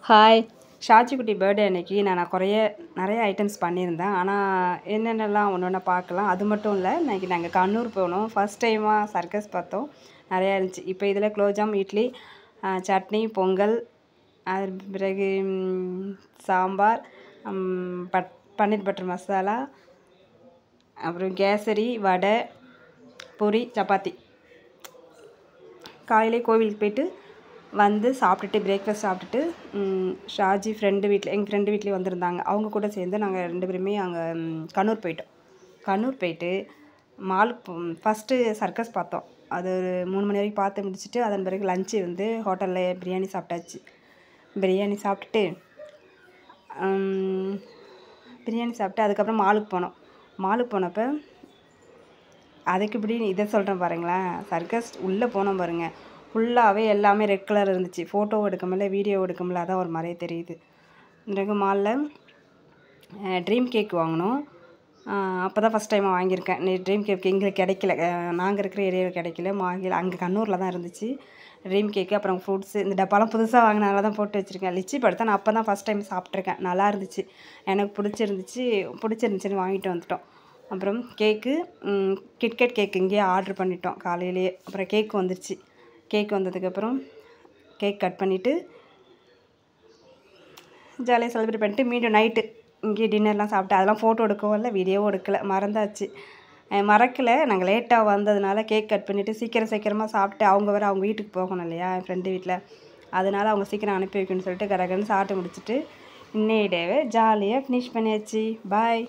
Hi ஷாச்சிக்குட்டி birthday அன்னைக்கு நான் நிறைய ஐட்டம்ஸ் பண்ணியிருந்தேன். ஆனால் என்னென்னலாம் ஒன்று ஒன்றா பார்க்கலாம். அது மட்டும் இல்லை, இன்றைக்கி நாங்கள் கண்ணூர் போனோம். ஃபஸ்ட் டைமாக சர்க்கஸ் பார்த்தோம். நிறையா இருந்துச்சு. இப்போ இதில் குலோப்ஜாம், இட்லி, சட்னி, பொங்கல், அது பிறகு சாம்பார், பன்னீர் பட்டர் மசாலா, அப்புறம் கேசரி, வடை, பூரி, சப்பாத்தி. காலையிலே கோவிலுக்கு போயிட்டு வந்து சாப்பிட்டுட்டு பிரேக்ஃபாஸ்ட் சாப்பிட்டுட்டு ஷாஜி எங்கள் ஃப்ரெண்டு வீட்லேயும் வந்திருந்தாங்க. அவங்க கூட சேர்ந்து நாங்கள் 2 பேருமே அங்கே கண்ணூர் போயிட்டோம். கண்ணூர் போயிட்டு மாலுக்கு ஃபஸ்ட்டு சர்க்கஸ் பார்த்தோம். அது ஒரு 3 மணி வரைக்கும் பார்த்து முடிச்சுட்டு அதன் பிறகு லஞ்சு வந்து ஹோட்டலில் பிரியாணி சாப்பிட்டாச்சு. பிரியாணி சாப்பிட்டு அதுக்கப்புறம் மாலுக்கு போனோம். மாலுக்கு போனப்போ அதுக்கு இப்படின்னு இதை சொல்கிறேன் பாருங்களேன். சர்க்கஸ் உள்ளே போனோம் பாருங்கள், ஃபுல்லாகவே எல்லாமே ரெட் கலர் இருந்துச்சு. ஃபோட்டோ எடுக்க முடியல, வீடியோ எடுக்க முடியல, அதான் ஒரு மாதிரியே தெரியுது. இன்றைக்கு மாலில் ட்ரீம் கேக் வாங்கினோம். அப்போ தான் ஃபஸ்ட் டைமாக வாங்கியிருக்கேன். ட்ரீம் கேக் எங்களுக்கு கிடைக்கல, நாங்கள் இருக்கிற ஏரியாவில் கிடைக்கல. அங்கே கண்ணூரில் தான் இருந்துச்சு ட்ரீம் கேக்கு. அப்புறம் ஃப்ரூட்ஸு, இந்த டப்பாலாம் புதுசாக வாங்கினால தான் போட்டு வச்சுருக்கேன். லிச்சி பழத்தை நான் அப்போ தான் ஃபஸ்ட் டைம் சாப்பிட்ருக்கேன். நல்லா இருந்துச்சு, எனக்கு பிடிச்சிருந்துச்சின்னு வாங்கிட்டு வந்துட்டோம். அப்புறம் கேக்கு, கிட்கேட் கேக் இங்கேயே ஆர்டர் பண்ணிட்டோம் காலையிலேயே. அப்புறம் கேக் வந்துருச்சு. கேக் வந்ததுக்கப்புறம் கேக் கட் பண்ணிவிட்டு ஜாலியாக செலிப்ரேட் பண்ணிட்டு மீண்டும் நைட்டு இங்கேயே டின்னர்லாம் சாப்பிட்டு அதெல்லாம் ஃபோட்டோ எடுக்கவும் இல்லை, வீடியோவும் எடுக்கலை, மறந்தாச்சு. மறக்கலை, நாங்கள் லேட்டாக வந்ததுனால கேக் கட் பண்ணிவிட்டு சீக்கிரமாக சாப்பிட்டு அவங்க வீட்டுக்கு போகணும் இல்லையா, என் ஃப்ரெண்டு வீட்டில். அதனால் அவங்க சீக்கிரம் அனுப்பி வைக்கணும்னு சொல்லிட்டு கடகடன்னு சாப்பிட்டு முடிச்சுட்டு இன்னைய டேவை ஜாலியாக ஃபினிஷ் பண்ணியாச்சு. பாய்.